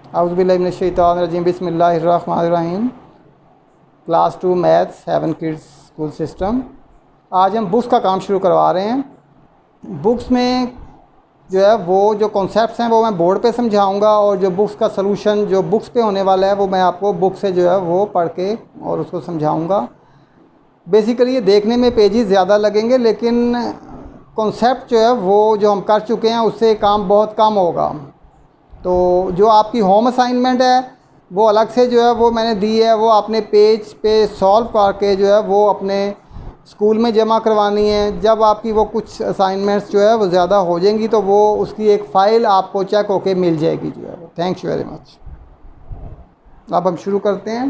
औज़ुबिल्लाहिमिनश्शैतानिर्रजीम बिस्मिल्लाहिर्रहमानिर्रहीम। Class 2 maths 7 kids school system. आज हम बुक्स का काम शुरू करवा रहे हैं। बुक्स में जो है वो जो कॉन्सेप्ट्स हैं वो मैं बोर्ड पे समझाऊंगा और जो बुक्स का सलूशन जो बुक्स पे होने वाला है वो मैं आपको बुक से जो है वो पढ़ के और उसको समझाऊंगा। बेसिकली ये देखने में पेजेस ज़्यादा लगेंगे लेकिन कॉन्सेप्ट जो है वो जो हम कर चुके हैं उससे काम बहुत कम होगा। तो जो आपकी होम असाइनमेंट है वो अलग से जो है वो मैंने दी है, वो अपने पेज पे सॉल्व करके जो है वो अपने स्कूल में जमा करवानी है। जब आपकी वो कुछ असाइनमेंट्स जो है वो ज़्यादा हो जाएंगी तो वो उसकी एक फ़ाइल आपको चेक होके मिल जाएगी जो है वो। Thanks very much. अब हम शुरू करते हैं।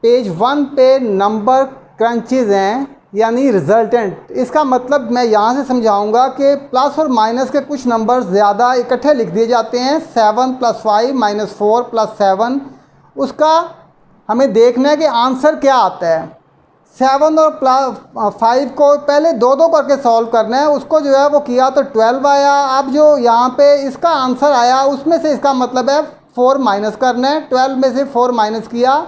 पेज 1 पे नंबर क्रंचेज़ हैं यानी रिजल्टेंट। इसका मतलब मैं यहाँ से समझाऊंगा कि प्लस और माइनस के कुछ नंबर ज़्यादा इकट्ठे लिख दिए जाते हैं। 7 + 5 - 4 + 7 उसका हमें देखना है कि आंसर क्या आता है। 7 और 5 को पहले दो दो करके सॉल्व करना है। उसको जो है वो किया तो 12 आया। अब जो यहाँ पे इसका आंसर आया उसमें से इसका मतलब है 4 माइनस करना है। 12 में से 4 माइनस किया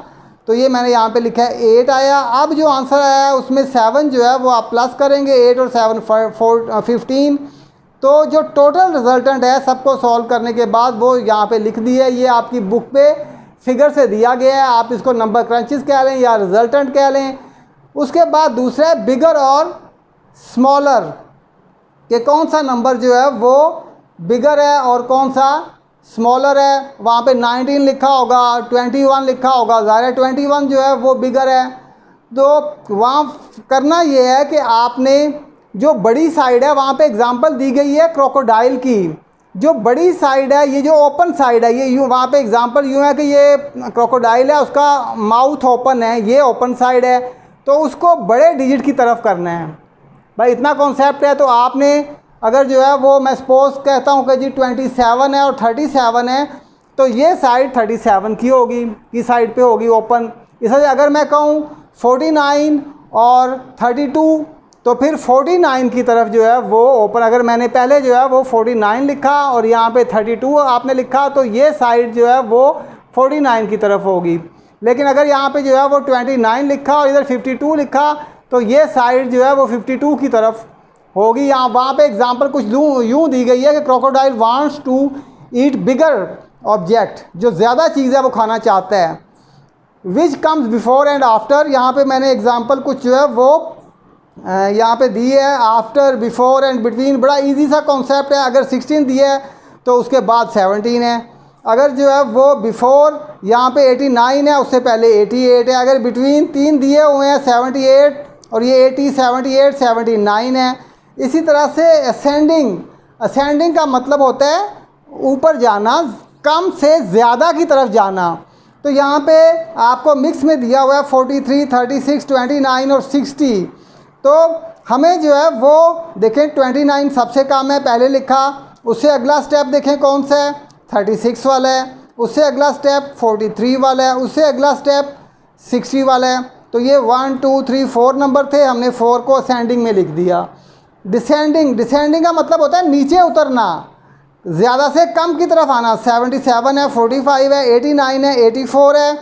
तो ये मैंने यहाँ पे लिखा है 8 आया। अब जो आंसर आया है उसमें 7 जो है वो आप प्लस करेंगे। 8 और 7 15। तो जो टोटल रिजल्टेंट है सबको सॉल्व करने के बाद वो यहाँ पे लिख दी है। ये आपकी बुक पे फिगर से दिया गया है। आप इसको नंबर क्रंचेस कह लें या रिजल्टेंट कह लें। उसके बाद दूसरा है बिगर और स्मॉलर, कि कौन सा नंबर जो है वो बिगर है और कौन सा स्मॉलर है। वहाँ पे 19 लिखा होगा, 21 लिखा होगा, ज़ाहिर है 21 जो है वो बिगर है। तो वहाँ करना ये है कि आपने जो बड़ी साइड है वहाँ पे एग्जांपल दी गई है क्रोकोडाइल की। जो बड़ी साइड है ये जो ओपन साइड है ये यूँ वहाँ पे एग्जांपल यूँ है कि ये क्रोकोडाइल है, उसका माउथ ओपन है, ये ओपन साइड है। तो उसको बड़े डिजिट की तरफ करना है भाई, इतना कॉन्सेप्ट है। तो आपने अगर जो है वो मैं सपोज कहता हूँ कि जी 27 है और 37 है तो ये साइड 37 की होगी, की साइड पे होगी ओपन। इसलिए अगर मैं कहूँ 49 और 32 तो फिर 49 की तरफ जो है वो ओपन। अगर मैंने पहले जो है वो 49 लिखा और यहाँ पे 32 आपने लिखा तो ये साइड जो है वो 49 की तरफ होगी। लेकिन अगर यहाँ पे जो है वो 29 लिखा और इधर 52 लिखा तो ये साइड जो है वो 52 की तरफ होगी। यहाँ वहाँ पे एग्जांपल कुछ यूँ दी गई है कि crocodile wants to eat bigger object, जो ज़्यादा चीज़ है वो खाना चाहता है। Which comes before and after, यहाँ पे मैंने एग्जांपल कुछ जो है वो यहाँ पे दी है। आफ्टर, बिफोर एंड बिटवीन बड़ा इजी सा कॉन्सेप्ट है। अगर 16 दिया है तो उसके बाद 17 है। अगर जो है वो बिफोर यहाँ पे 89 है उससे पहले 88 है। अगर बिटवीन 3 दिए हुए हैं 78 और ये 80, 78, 79 है। इसी तरह से असेंडिंग, असेंडिंग का मतलब होता है ऊपर जाना, कम से ज़्यादा की तरफ जाना। तो यहाँ पे आपको मिक्स में दिया हुआ है 43, 36, 29 और 60। तो हमें जो है वो देखें 29 सबसे कम है, पहले लिखा। उससे अगला स्टेप देखें कौन सा है, 36 वाला है। उससे अगला स्टेप 43 वाला है। उससे अगला स्टेप 60 वाला है। तो ये 1 2 3 4 नंबर थे, हमने 4 को असेंडिंग में लिख दिया। डिसेंडिंग, डिसेंडिंग का मतलब होता है नीचे उतरना, ज़्यादा से कम की तरफ आना। 77 है, 45 है, 89 है, 84 है।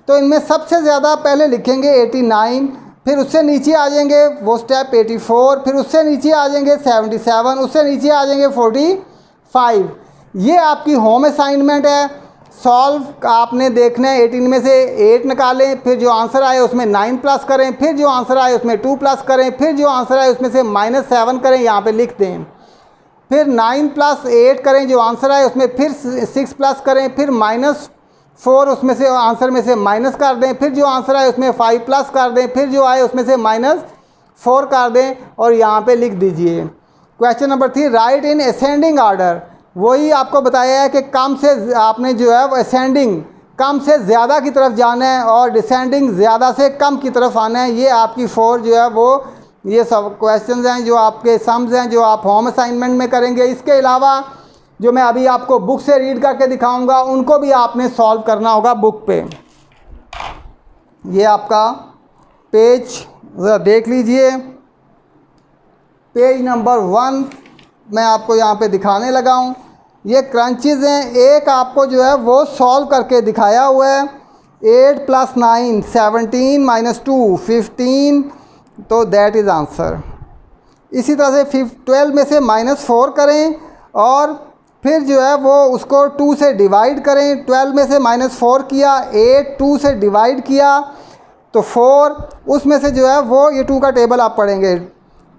तो इनमें सबसे ज़्यादा पहले लिखेंगे 89, फिर उससे नीचे आ जाएंगे वो स्टेप 84, फिर उससे नीचे आ जाएंगे 77, उससे नीचे आ जाएंगे 45। ये आपकी होम असाइनमेंट है। सॉल्व आपने देखना है, 18 में से 8 निकालें, फिर जो आंसर आए उसमें 9 प्लस करें, फिर जो आंसर आए उसमें 2 प्लस करें, फिर जो आंसर आए उसमें से -7 करें, यहाँ पे लिख दें। फिर 9 + 8 करें, जो आंसर आए उसमें फिर 6 प्लस करें, फिर -4 उसमें से आंसर में से माइनस कर दें, फिर जो आंसर आए उसमें 5 प्लस कर दें, फिर जो आए उसमें से -4 कर दें और यहाँ पे लिख दीजिए। Question number 3, right in ascending order. वही आपको बताया है कि कम से आपने जो है वो असेंडिंग कम से ज़्यादा की तरफ जाना है और डिसेंडिंग ज़्यादा से कम की तरफ आना है। ये आपकी 4 जो है वो ये सब क्वेश्चंस हैं जो आपके सम्स हैं जो आप होम असाइनमेंट में करेंगे। इसके अलावा जो मैं अभी आपको बुक से रीड करके दिखाऊंगा उनको भी आपने सॉल्व करना होगा बुक पे। ये आपका पेज ज़रा देख लीजिए, पेज नंबर 1 मैं आपको यहाँ पे दिखाने लगा हूँ। ये क्रंचेस हैं, एक आपको जो है वो सॉल्व करके दिखाया हुआ है। 8 + 9 17 - 2 15, तो दैट इज़ आंसर। इसी तरह से 12 में से -4 करें और फिर जो है वो उसको 2 से डिवाइड करें। 12 में से -4 किया, 8 2 से डिवाइड किया तो 4, उसमें से जो है वो ये 2 का टेबल आप पढ़ेंगे,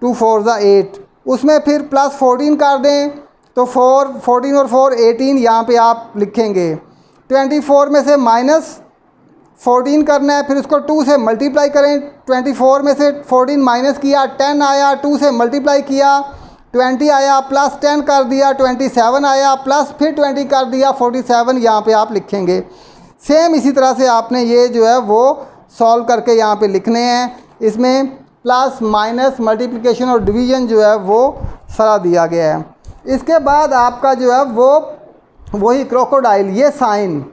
2 4 = 8, उसमें फिर +14 कर दें तो 4 14 और 4 18 यहाँ पे आप लिखेंगे। 24 में से -14 करना है, फिर उसको 2 से मल्टीप्लाई करें। 24 में से 14 माइनस किया, 10 आया, 2 से मल्टीप्लाई किया, 20 आया, +10 कर दिया, 27 आया, प्लस फिर 20 कर दिया, 47 यहाँ पे आप लिखेंगे। सेम इसी तरह से आपने ये जो है वो सॉल्व करके यहाँ पे लिखने हैं। इसमें प्लस माइनस मल्टीप्लिकेशन और डिवीज़न जो है वो सारा दिया गया है। इसके बाद आपका जो है वो वही क्रोकोडाइल, ये साइन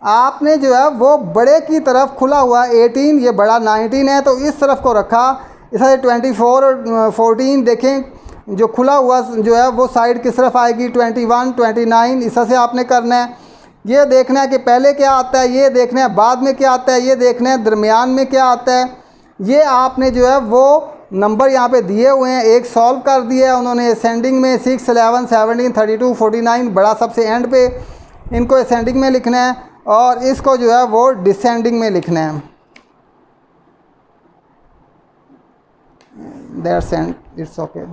आपने जो है वो बड़े की तरफ खुला हुआ 18, ये बड़ा 19 है तो इस तरफ को रखा। इस तरह 24 और 14 देखें, जो खुला हुआ जो है वो साइड किस तरफ आएगी, 21 29, इस तरह से आपने करना है। ये देखना है कि पहले क्या आता है, ये देखना है बाद में क्या आता है, ये देखना है दरमियान में क्या आता है। ये आपने जो है वो नंबर यहाँ पे दिए हुए हैं, एक सॉल्व कर दिया है उन्होंने असेंडिंग में, 6 11 17 32 49, बड़ा सबसे एंड पे, इनको असेंडिंग में लिखना है और इसको जो है वो डिसेंडिंग में लिखना है। That's and, it's okay.